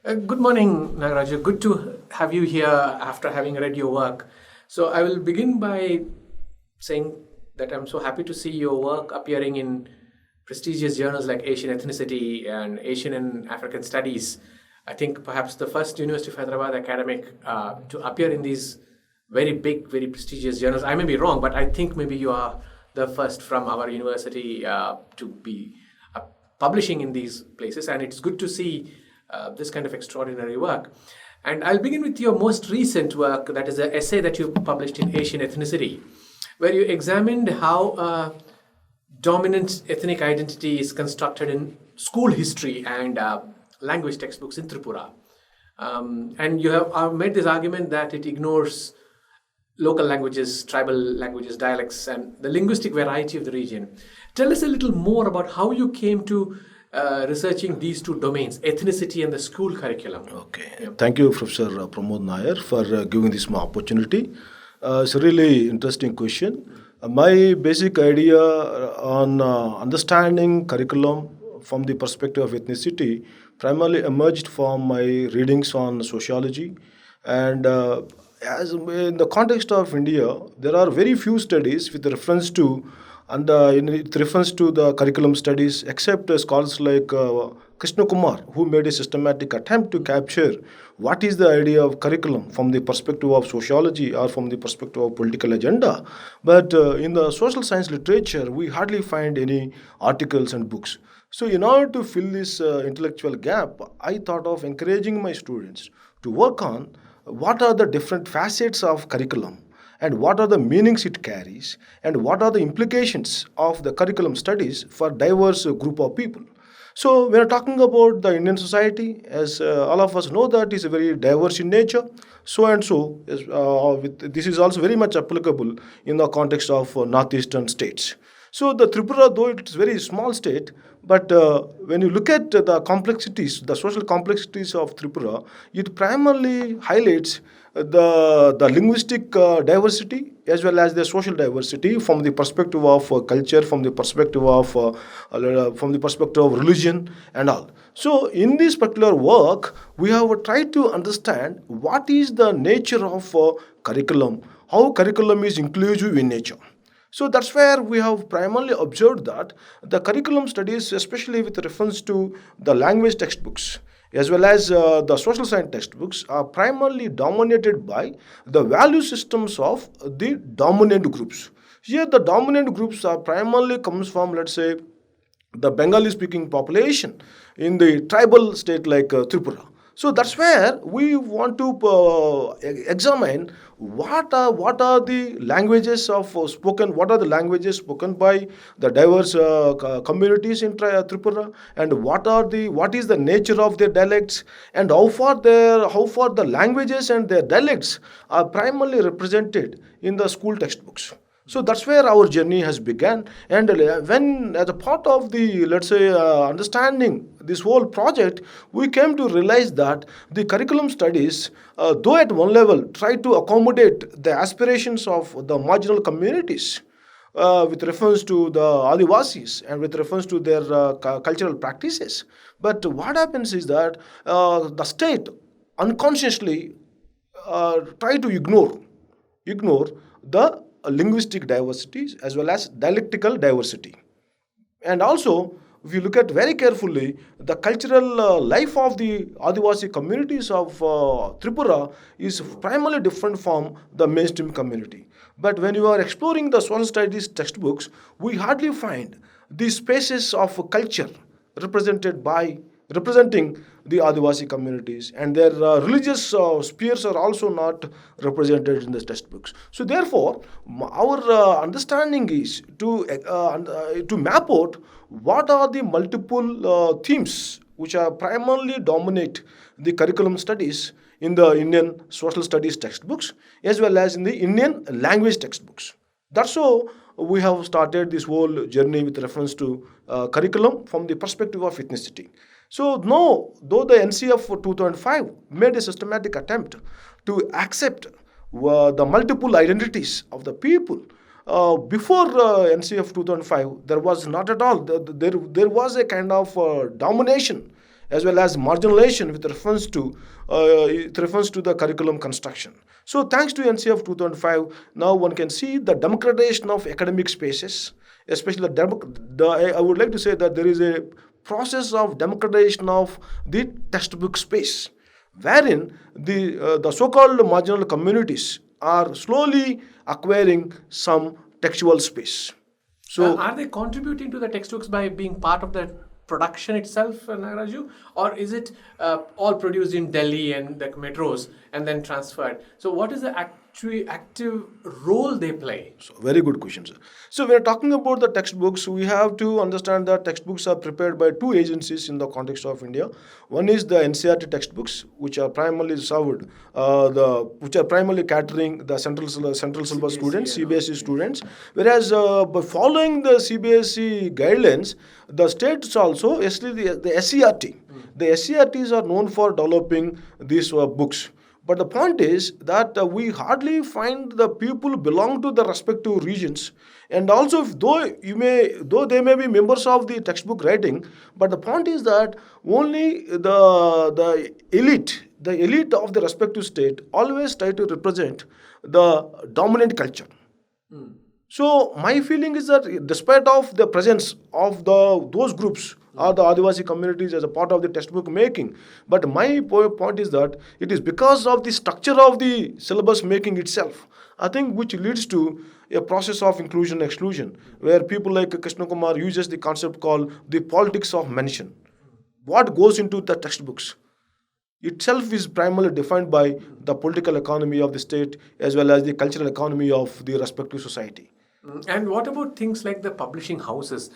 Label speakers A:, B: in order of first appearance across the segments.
A: Good morning, Nagaraju. Good to have you here after having read your work. So, I will begin by saying that I'm so happy to see your work appearing in prestigious journals like Asian Ethnicity and Asian and African Studies. I think perhaps the first University of Hyderabad academic to appear in these very big, very prestigious journals. I may be wrong, but I think maybe you are the first from our university to be uh, publishing in these places, and it's good to see this kind of extraordinary work. And I'll begin with your most recent work, that is an essay that you published in Asian Ethnicity, where you examined how dominant ethnic identity is constructed in school history and language textbooks in Tripura. And you have made this argument that it ignores local languages, tribal languages, dialects, and the linguistic variety of the region. Tell us a little more about how you came to researching these two domains, ethnicity and the school curriculum.
B: Okay. Thank you, Professor Pramod Nayar, for giving this opportunity. It's a really interesting question. My basic idea on understanding curriculum from the perspective of ethnicity primarily emerged from my readings on sociology. And as in the context of India, there are very few studies with reference to with reference to the curriculum studies, except scholars like Krishna Kumar, who made a systematic attempt to capture what is the idea of curriculum from the perspective of sociology or from the perspective of political agenda. But in the social science literature, we hardly find any articles and books. So, in order to fill this intellectual gap, I thought of encouraging my students to work on what are the different facets of curriculum and what are the meanings it carries and what are the implications of the curriculum studies for diverse group of people. So we are talking about the Indian society, as all of us know that is very diverse in nature. So and so, this is also very much applicable in the context of northeastern states. So the Tripura, though it's very small state, but when you look at the complexities, the social complexities of Tripura, it primarily highlights the linguistic diversity as well as the social diversity from the perspective of culture, from the perspective of religion and all. So in this particular work, we have tried to understand what is the nature of curriculum, how curriculum is inclusive in nature. So that's where we have primarily observed that the curriculum studies, especially with reference to the language textbooks, as well as the social science textbooks, are primarily dominated by the value systems of the dominant groups. Here, the dominant groups are primarily comes from, let's say, the Bengali speaking population in the tribal state like Tripura. So that's where we want to examine what are the languages of what are the languages spoken by the diverse communities in Tripura, and what is the nature of their dialects, and how far the languages and their dialects are primarily represented in the school textbooks. So that's where our journey has begun. And when, as a part of the, let's say, understanding this whole project, we came to realize that the curriculum studies, though at one level, try to accommodate the aspirations of the marginal communities. With reference to the Adivasis and with reference to their cultural practices. But what happens is that the state unconsciously try to ignore the linguistic diversities as well as dialectical diversity. And also, if you look at very carefully, the cultural life of the Adivasi communities of Tripura is primarily different from the mainstream community. But when you are exploring the social studies textbooks, we hardly find these spaces of culture represented by representing the Adivasi communities, and their religious spheres are also not represented in the textbooks. So, therefore, our understanding is to map out what are the multiple themes which are primarily dominate the curriculum studies in the Indian social studies textbooks as well as in the Indian language textbooks. That's how we have started this whole journey with reference to curriculum from the perspective of ethnicity. So, no, though the NCF for 2005 made a systematic attempt to accept the multiple identities of the people, before NCF 2005, there was not at all. There was a kind of domination as well as marginalization with reference to the curriculum construction. So thanks to NC of 2005, now one can see the democratization of academic spaces, especially I would like to say that there is a process of democratization of the textbook space, wherein the so-called marginal communities are slowly acquiring some textual space. So
A: Are they contributing to the textbooks by being part of the production itself, Nagaraju? Or is it all produced in Delhi and the metros and then transferred? So what is the actually active role they play?
B: So very good question, sir. So we are talking about the textbooks. We have to understand that textbooks are prepared by two agencies in the context of India. One is the NCERT textbooks, which are primarily served, which are primarily catering the central syllabus students, CBSE students. Whereas by following the CBSE guidelines, the states also, especially the SCRT, the SCRTs are known for developing these books. But the point is that we hardly find the people belong to the respective regions, and also though they may be members of the textbook writing, but the point is that only the elite of the respective state always try to represent the dominant culture. So my feeling is that despite of the presence of those groups or the Adivasi communities as a part of the textbook making, but my point is that it is because of the structure of the syllabus making itself, I think, which leads to a process of inclusion and exclusion, where people like Krishna Kumar uses the concept called the politics of mention. What goes into the textbooks itself is primarily defined by the political economy of the state as well as the cultural economy of the respective society.
A: And what about things like the publishing houses?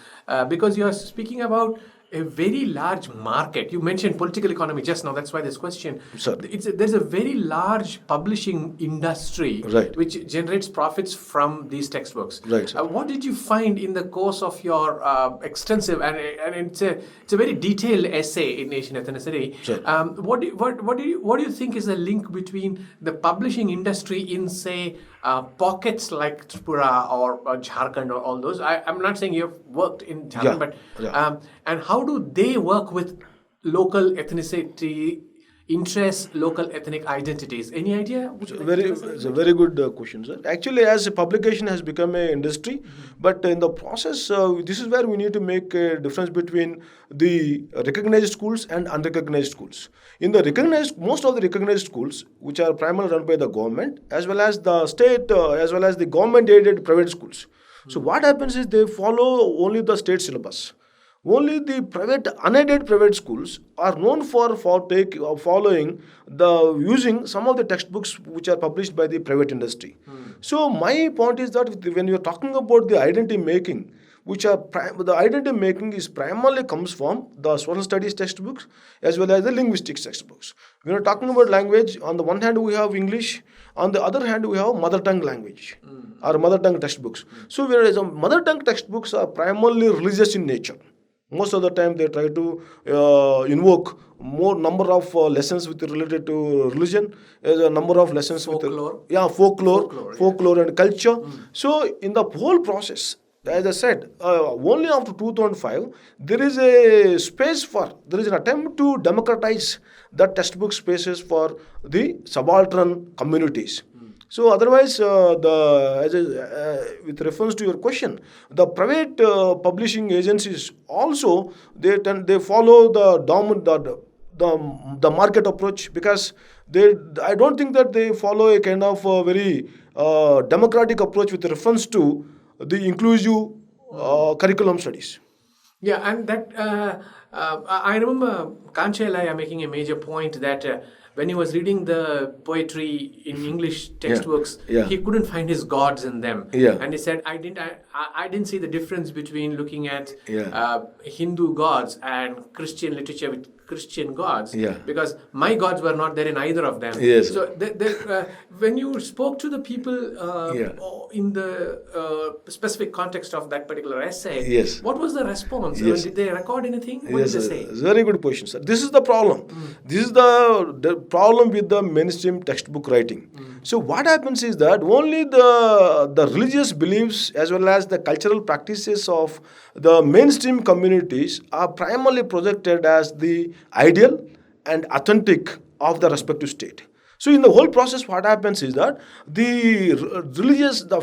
A: Because you are speaking about a very large market. You mentioned political economy just now. That's why this question.
B: Certainly.
A: There's a very large publishing industry,
B: Right.
A: which generates profits from these textbooks.
B: Right, sir.
A: What did you find in the course of your extensive and it's a very detailed essay in Asian ethnicity?
B: Sure.
A: What do you think is the link between the publishing industry in, say, pockets like Tripura or Jharkhand or all those? I'm not saying you've worked in Jharkhand, but and how do they work with local ethnicity interests, local ethnic identities? Any idea?
B: It's a very good question, sir. Actually, as a publication has become an industry, but in the process, this is where we need to make a difference between the recognized schools and unrecognized schools. In the most of the recognized schools, which are primarily run by the government, as well as the state, as well as the government-aided private schools. So what happens is they follow only the state syllabus. Only the unaided private schools are known for following using some of the textbooks which are published by the private industry. So my point is that when you are talking about the identity making, the identity making is primarily comes from the social studies textbooks as well as the linguistics textbooks. When you are talking about language, on the one hand we have English, on the other hand we have mother tongue language or mother tongue textbooks. So whereas mother tongue textbooks are primarily religious in nature. Most of the time they try to invoke more number of lessons related to religion, as a number of lessons
A: folklore.
B: Folklore and culture. So in the whole process, as I said, only after 2005 there is an attempt to democratize the textbook spaces for the subaltern communities. So otherwise, with reference to your question, the private publishing agencies also they follow the market approach, because I don't think that they follow a kind of very democratic approach with reference to the inclusive curriculum studies.
A: Yeah, and that I remember Kanchelaya making a major point that when he was reading the poetry in English textbooks, he couldn't find his gods in them. And he said, I didn't see the difference between looking at Hindu gods and Christian literature with Christian gods, because my gods were not there in either of them. So when you spoke to the people in the specific context of that particular essay, what was the response? Did they record anything?
B: Yes,
A: they
B: sir.
A: say?
B: It's a very good question, sir. This is the problem. This is the problem with the mainstream textbook writing. So what happens is that only the religious beliefs as well as the cultural practices of the mainstream communities are primarily projected as the ideal and authentic of the respective state. So in the whole process, what happens is that the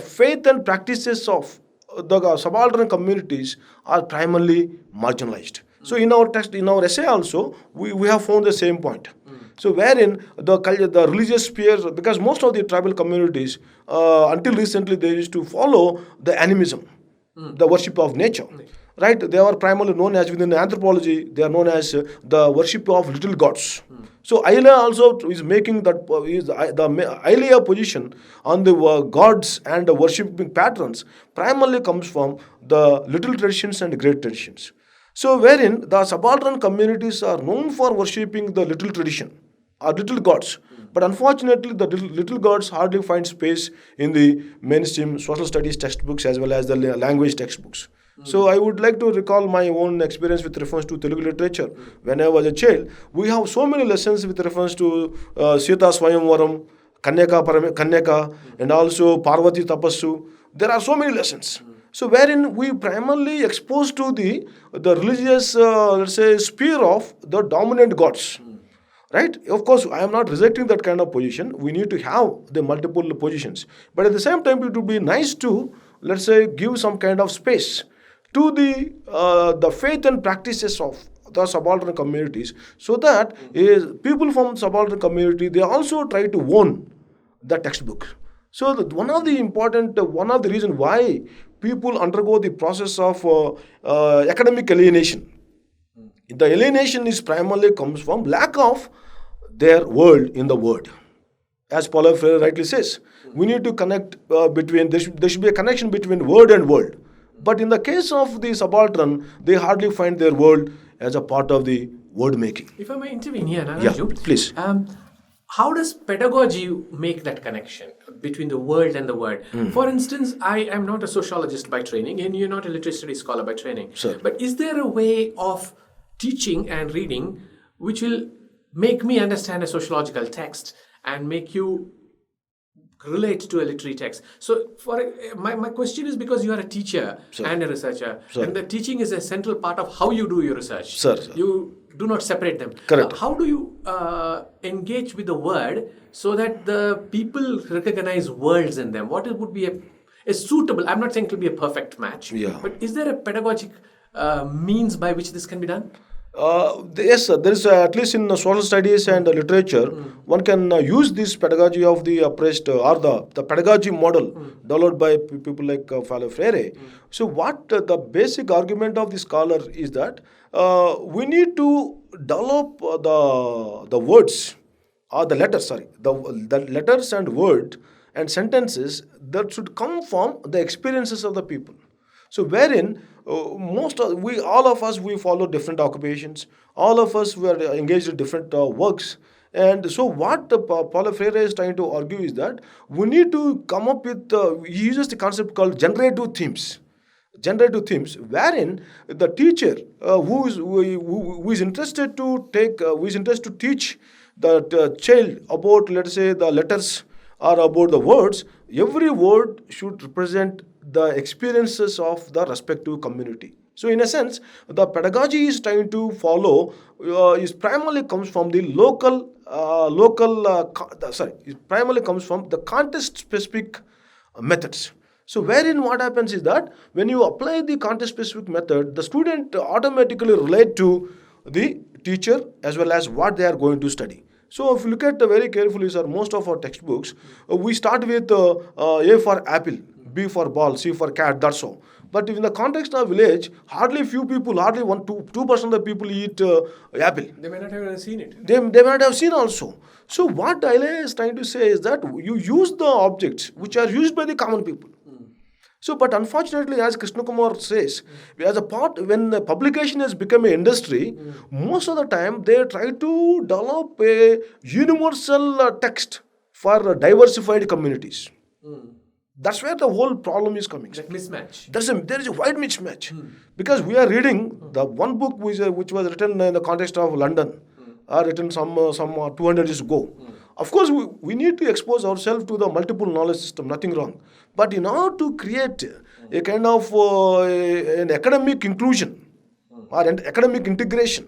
B: faith and practices of the subaltern communities are primarily marginalized. So in our text, in our essay also, we have found the same point. So wherein the religious sphere, because most of the tribal communities, until recently, they used to follow the animism, the worship of nature. Right? They are primarily known as, within anthropology, they are known as the worship of little gods. So Ayla also is making that the Ayla position on the gods and the worshipping patterns primarily comes from the little traditions and great traditions. So wherein the subaltern communities are known for worshipping the little tradition or little gods. But unfortunately, the little gods hardly find space in the mainstream social studies textbooks as well as the language textbooks. So I would like to recall my own experience with reference to Telugu literature. When I was a child, we have so many lessons with reference to Sita Swayamvaram, Kanyaka, and also Parvati Tapassu. There are so many lessons. So wherein we primarily exposed to the religious, let's say, sphere of the dominant gods. Right? Of course, I am not rejecting that kind of position. We need to have the multiple positions. But at the same time, it would be nice to, let's say, give some kind of space to the faith and practices of the subaltern communities, so that people from subaltern community, they also try to own the textbook. So one of the reason why people undergo the process of academic alienation. The alienation is primarily comes from lack of their world in the word. As Paulo Freire rightly says, we need to connect between, there should be a connection between word and world. But in the case of the subaltern, they hardly find their world as a part of the word making.
A: If I may intervene here, Nagaraju,
B: Yeah, please.
A: How does pedagogy make that connection between the world and the word? For instance, I am not a sociologist by training, and you're not a literary studies scholar by training.
B: Sir.
A: But is there a way of teaching and reading which will make me understand a sociological text and make you relate to a literary text? So my question is, because you are a teacher and a researcher, and the teaching is a central part of how you do your research.
B: Sir.
A: You do not separate them.
B: Correct.
A: How do you engage with the word so that the people recognize worlds in them? What it would be a suitable, I'm not saying it will be a perfect match, but is there a pedagogic means by which this can be done?
B: Yes, sir. There is at least in social studies and literature, one can use this pedagogy of the oppressed or the pedagogy model developed by people like Paulo Freire. So, what the basic argument of the scholar is that we need to develop the words or the letters, the letters and word and sentences that should come from the experiences of the people. So wherein all of us, we follow different occupations. All of us were engaged in different works. And so what Paulo Freire is trying to argue is that we need to come up with, he uses the concept called generative themes. Generative themes, wherein the teacher who is interested to teach the child about, let's say, the letters or about the words, every word should represent the experiences of the respective community. So in a sense, the pedagogy is trying to follow is primarily comes from the it primarily comes from the context specific methods. So wherein what happens is that when you apply the context specific method, the student automatically relate to the teacher as well as what they are going to study. So if you look at very carefully, sir, most of our textbooks, we start with A for apple, B for ball, C for cat, that's all. But in the context of village, hardly 2% of the people eat apple.
A: They may not have even seen it.
B: They might have seen also. So what Aile is trying to say is that you use the objects which are used by the common people. So, but unfortunately, as Krishna Kumar says, as a part, when the publication has become an industry, most of the time they try to develop a universal text for diversified communities. That's where the whole problem is coming.
A: That mismatch.
B: There is a wide mismatch because we are reading the one book which was written in the context of London, written some 200 years ago. Of course, we need to expose ourselves to the multiple knowledge system, nothing wrong. But in order to create a kind of an academic inclusion or an academic integration,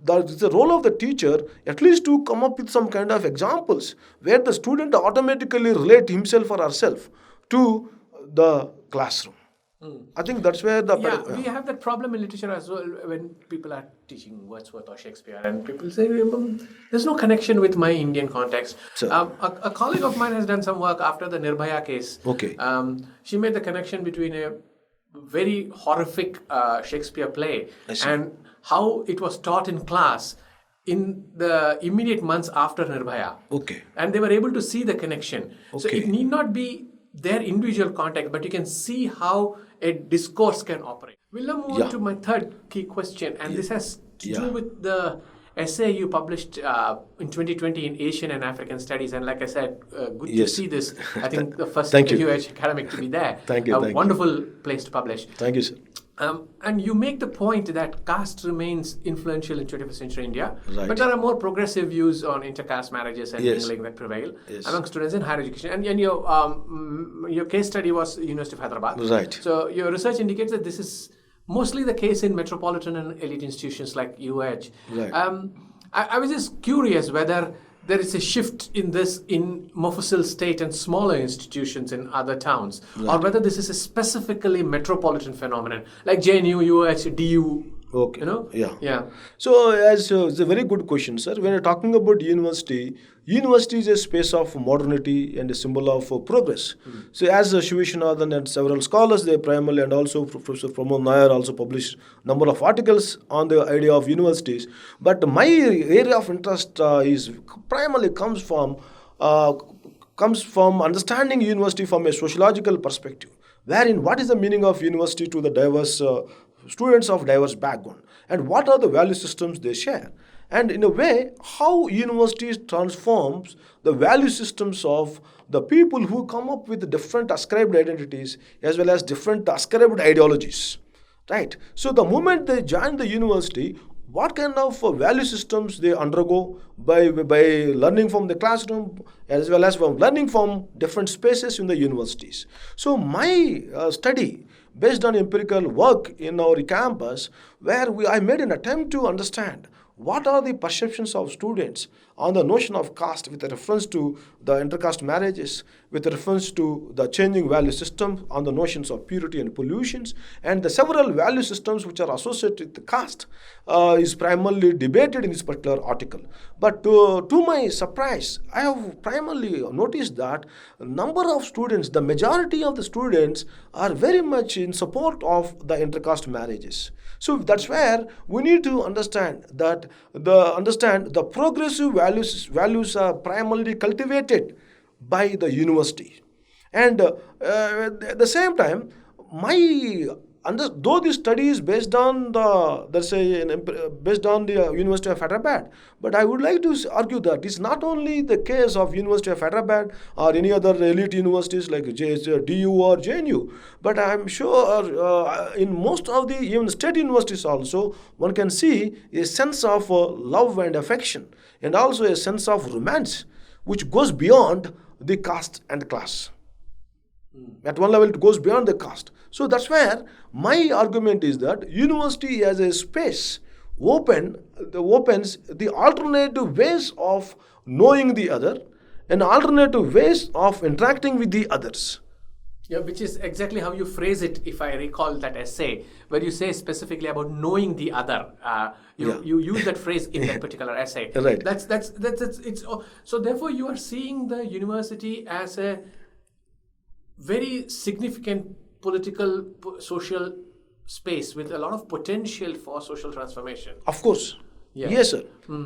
B: it's the role of the teacher at least to come up with some kind of examples where the student automatically relate himself or herself to the classroom. I think that's where the
A: We have that problem in literature as well when people are teaching Wordsworth or Shakespeare and people say, there's no connection with my Indian context. A colleague of mine has done some work after the Nirbhaya case.
B: Okay.
A: She made the connection between a very horrific Shakespeare play and how it was taught in class in the immediate months after Nirbhaya.
B: Okay.
A: And they were able to see the connection. So
B: Okay.
A: it need not be their individual context, but you can see how a discourse can operate. We'll now move on to my third key question, and this has to do with the essay you published in 2020 in Asian and African Studies. And like I said, good to see this. I think the first UH academic to be there.
B: Thank you.
A: Wonderful place to publish.
B: Thank you, sir.
A: And you make the point that caste remains influential in 21st century India, but there are more progressive views on intercaste marriages and mingling that prevail among students in higher education. And your case study was University of Hyderabad.
B: Right.
A: So your research indicates that this is mostly the case in metropolitan and elite institutions like UH.
B: Right.
A: I was just curious whether there is a shift in this in Mofussil state and smaller institutions in other towns, or whether this is a specifically metropolitan phenomenon like JNU, UH, DU.
B: Okay.
A: Yeah.
B: So, it's a very good question, sir. When you're talking about university is a space of modernity and a symbol of progress. So, as Shivishnath and several scholars, they primarily, and also Professor Pramod Nayar also published number of articles on the idea of universities. But my area of interest is primarily comes from understanding university from a sociological perspective, wherein what is the meaning of university to the diverse students of diverse background, and what are the value systems they share, and in a way how universities transforms the value systems of the people who come up with different ascribed identities as well as different ascribed ideologies, right? So the moment they join the university, what kind of value systems they undergo by learning from the classroom as well as from learning from different spaces in the universities. So my study based on empirical work in our campus, where I made an attempt to understand what are the perceptions of students on the notion of caste with reference to the intercaste marriages, with reference to the changing value system on the notions of purity and pollutions, and the several value systems which are associated with the caste is primarily debated in this particular article. But to my surprise, I have primarily noticed that a number of students, the majority of the students are very much in support of the intercaste marriages. So that's where we need to understand that the progressive values are primarily cultivated by the university, and at the same time, though this study is based on based on the University of Hyderabad, but I would like to argue that it's not only the case of University of Hyderabad or any other elite universities like DU or JNU, but I'm sure in most of the even state universities also one can see a sense of love and affection, and also a sense of romance which goes beyond the caste and class. At one level, it goes beyond the caste. So that's where my argument is that university as a space opens the alternative ways of knowing the other and alternative ways of interacting with the others.
A: Yeah, which is exactly how you phrase it, if I recall that essay, where you say specifically about knowing the other. You use that phrase in that particular essay.
B: Right.
A: So therefore you are seeing the university as a very significant political, social space with a lot of potential for social transformation.
B: Of course. Yeah. Yes, sir.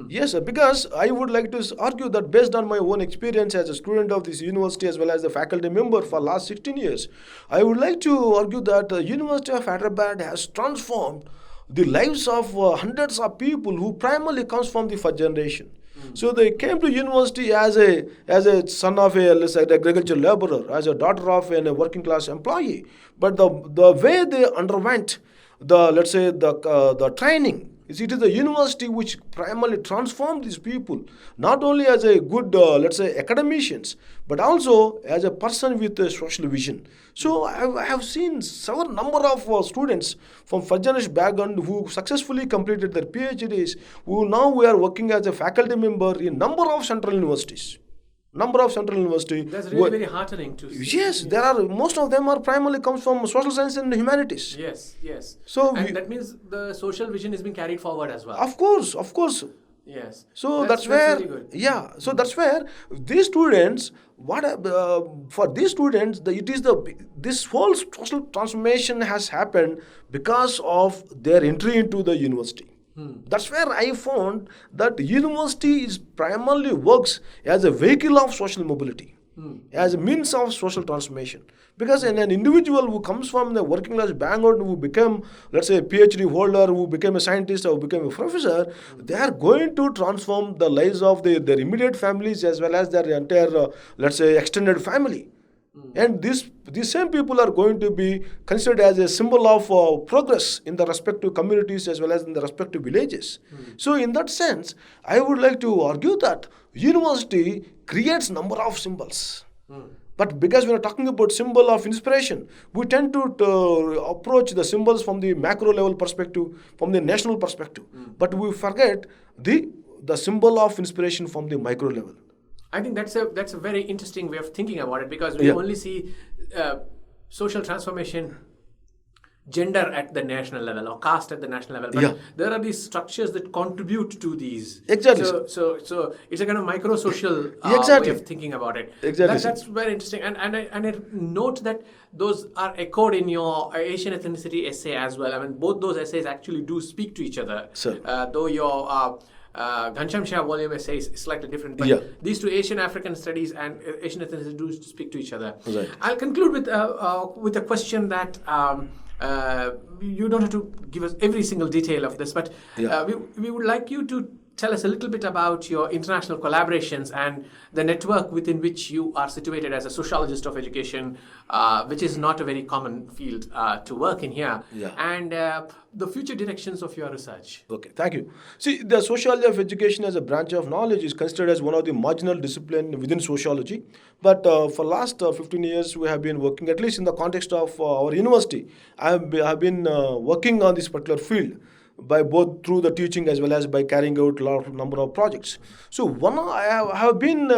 B: Yes, sir. Because I would like to argue that based on my own experience as a student of this university as well as the faculty member for last 16 years, I would like to argue that the University of Hyderabad has transformed the lives of hundreds of people who primarily comes from the first generation. So they came to university as a son of a, let's say, agricultural laborer, as a daughter of a working class employee. But the way they underwent the, let's say, the training, it is the university which primarily transformed these people, not only as a good, let's say, academicians, but also as a person with a social vision. So I have seen several number of students from first generation background who successfully completed their PhDs, who now we are working as a faculty member in number of central universities. Number of central university.
A: That's really very heartening to see.
B: Yes, there are, most of them are primarily comes from social science and humanities.
A: Yes, yes.
B: So
A: and that means the social vision is being carried forward as well.
B: Of course.
A: Yes.
B: So that's where,
A: really good.
B: yeah. So that's where these students, for these students, this whole social transformation has happened because of their entry into the university. That's where I found that university is primarily works as a vehicle of social mobility, as a means of social transformation. Because an individual who comes from the working class background, who become, let's say, a PhD holder, who became a scientist or who became a professor, they are going to transform the lives of their immediate families as well as their entire, let's say, extended family. And these same people are going to be considered as a symbol of progress in the respective communities as well as in the respective villages. So in that sense, I would like to argue that university creates number of symbols. But because we are talking about symbol of inspiration, we tend to approach the symbols from the macro level perspective, from the national perspective. But we forget the symbol of inspiration from the micro level.
A: I think that's a very interesting way of thinking about it, because we only see social transformation, gender at the national level or caste at the national level, but there are these structures that contribute to these.
B: Exactly.
A: So it's a kind of micro social way of thinking about it.
B: Exactly.
A: That's very interesting, and I note that those are echoed in your Asian ethnicity essay as well. I mean, both those essays actually do speak to each other.
B: Sir.
A: Though your Ghansham Shah volume essay is slightly different, but these two, Asian African studies and Asian ethnicity, do speak to each other.
B: Right.
A: I'll conclude with a question that you don't have to give us every single detail of this, but we would like you to tell us a little bit about your international collaborations and the network within which you are situated as a sociologist of education, which is not a very common field to work in here, and the future directions of your research.
B: Okay, thank you. See, the sociology of education as a branch of knowledge is considered as one of the marginal discipline within sociology. But for last 15 years, we have been working, at least in the context of our university, I have been working on this particular field, by both through the teaching as well as by carrying out a number of projects. So I have been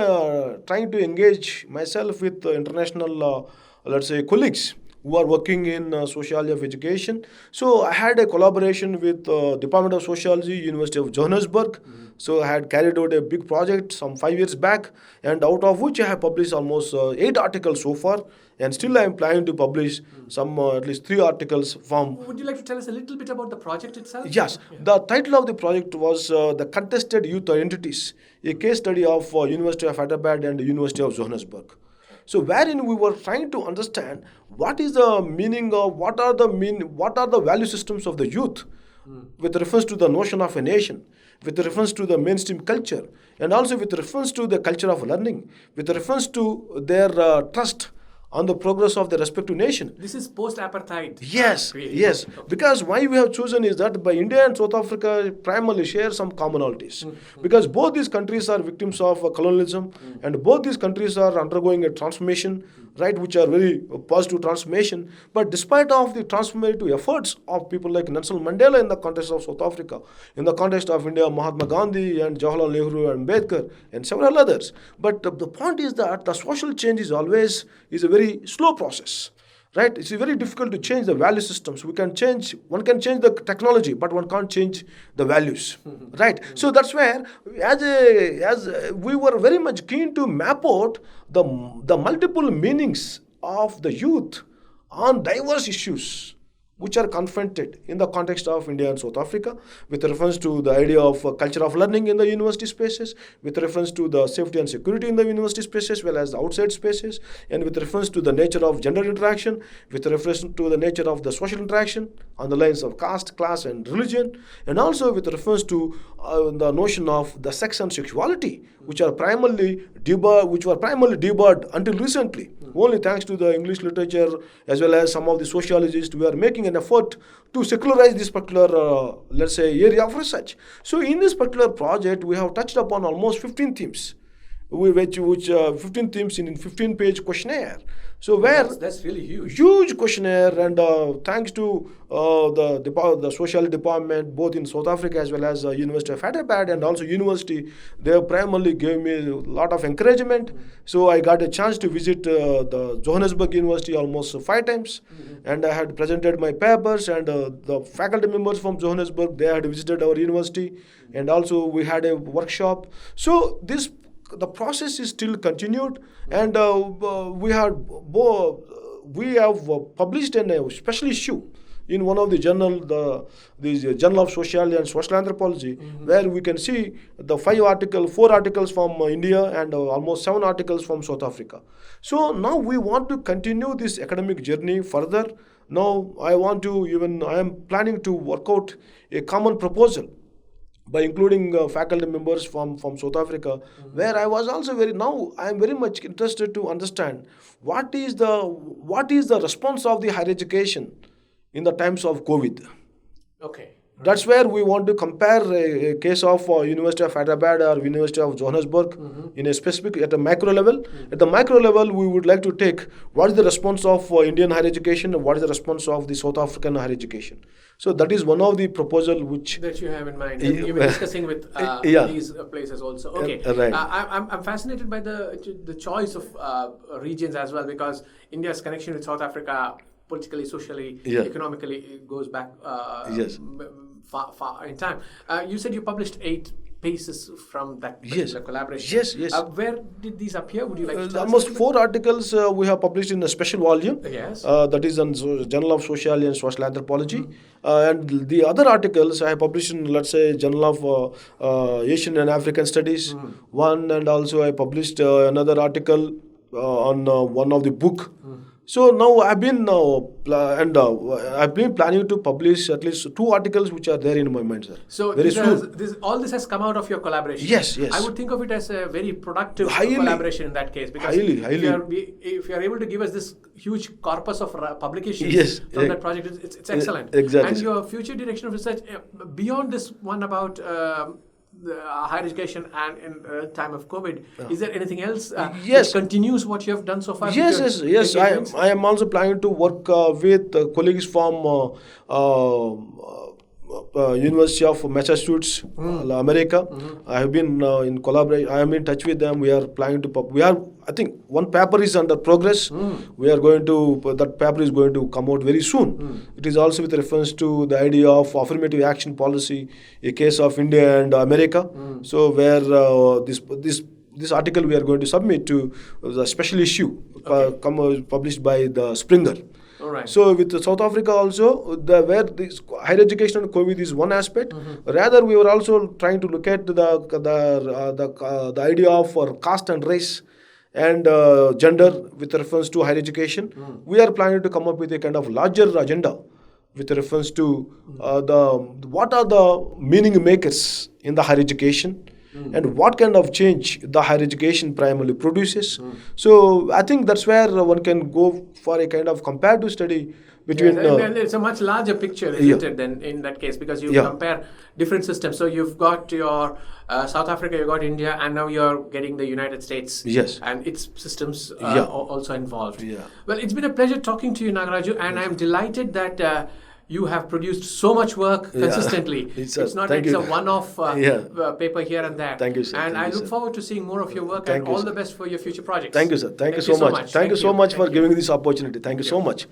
B: trying to engage myself with international, let's say, colleagues who are working in sociology of education. So I had a collaboration with Department of Sociology, University of Johannesburg. So I had carried out a big project some 5 years back, and out of which I have published almost 8 articles so far, and still I am planning to publish some at least 3 articles from.
A: Would you like to tell us a little bit about the project itself?
B: Yes, the title of the project was The Contested Youth Identities, a case study of University of Hyderabad and University of Johannesburg. So wherein we were trying to understand what is the meaning of, what are the value systems of the youth with reference to the notion of a nation, with reference to the mainstream culture, and also with reference to the culture of learning, with reference to their trust on the progress of the respective nation.
A: This is post-apartheid.
B: Yes, yes. Because why we have chosen is that by India and South Africa primarily share some commonalities. Because both these countries are victims of colonialism, and both these countries are undergoing a transformation, right, which are very positive transformation. But despite of the transformative efforts of people like Nelson Mandela in the context of South Africa, in the context of India, Mahatma Gandhi and Jawaharlal Nehru and Ambedkar and several others. But the point is that the social change is always a very slow process. Right? It's very difficult to change the value systems. One can change the technology, but one can't change the values. Right? So that's where, as we were very much keen to map out the multiple meanings of the youth on diverse issues which are confronted in the context of India and South Africa, with reference to the idea of culture of learning in the university spaces, with reference to the safety and security in the university spaces, as well as the outside spaces, and with reference to the nature of gender interaction, with reference to the nature of the social interaction on the lines of caste, class, and religion, and also with reference to the notion of the sex and sexuality, which were primarily debarred until recently. Only thanks to the English literature as well as some of the sociologists, we are making an effort to secularize this particular, let's say, area of research. So in this particular project, we have touched upon almost 15 themes, which 15 themes in 15-page questionnaire. So where
A: that's really
B: huge questionnaire, and thanks to the social department both in South Africa as well as University of Hyderabad and also university, they primarily gave me a lot of encouragement. So I got a chance to visit the Johannesburg University almost 5 times, and I had presented my papers, and the faculty members from Johannesburg, they had visited our university, and also we had a workshop. So the process is still continued, and we have published a special issue in one of the journal, the Journal of Sociology and Social Anthropology, where we can see the 4 articles from India and almost 7 articles from South Africa. So now we want to continue this academic journey further. Now I am planning to work out a common proposal by including faculty members from South Africa, where I was also I am very much interested to understand what is the response of the higher education in the times of COVID.
A: Okay.
B: That's where we want to compare a case of University of Hyderabad or University of Johannesburg in a specific, at a macro level. At the micro level, we would like to take what is the response of Indian higher education and what is the response of the South African higher education. So that is one of the proposal that
A: you have in mind. And you've been discussing with these places also. Okay.
B: Right.
A: I'm fascinated by the choice of regions as well, because India's connection with South Africa, politically, socially, economically, it goes back far in time. You said you published 8 pieces from that particular collaboration.
B: Yes.
A: Where did these appear? Would you like to tell us?
B: Almost 4 articles we have published in a special volume.
A: Yes.
B: That is in Journal of Sociology and Social Anthropology. And the other articles I have published in, let's say, Journal of Asian and African Studies, one, and also I published another article on one of the book. So now I've been planning to publish at least 2 articles which are there in my mind, sir.
A: So all this has come out of your collaboration.
B: Yes.
A: I would think of it as a very productive collaboration in that case, because if you are able to give us this huge corpus of publications from that project, it's excellent.
B: Exactly.
A: And your future direction of research beyond this one about higher education and in time of COVID, is there anything else that continues what you have done so far?
B: Yes. I am also planning to work with colleagues from University of Massachusetts, America. I have been in collaboration. I am in touch with them. We are planning to I think one paper is under progress. We are going to, that paper is going to come out very soon. It is also with reference to the idea of affirmative action policy, a case of India and America. So where this article we are going to submit to the special issue published by the Springer.
A: All right.
B: So with South Africa also, where this higher education and COVID is one aspect. Rather, we were also trying to look at the idea of caste and race and gender with reference to higher education. We are planning to come up with a kind of larger agenda with reference to what are the meaning makers in the higher education. And what kind of change the higher education primarily produces. So I think that's where one can go for a kind of comparative study between...
A: and it's a much larger picture, isn't it, then in that case, because you compare different systems. So you've got your South Africa, you've got India, and now you're getting the United States and its systems also involved. Well, it's been a pleasure talking to you, Nagaraju, and I'm delighted that you have produced so much work consistently. It's not a one-off paper here and there.
B: Thank you, sir.
A: And I look forward to seeing more of your work, and all the best for your future projects.
B: Thank you, sir. Thank you so much. Thank you so much for giving this opportunity. Thank you so much.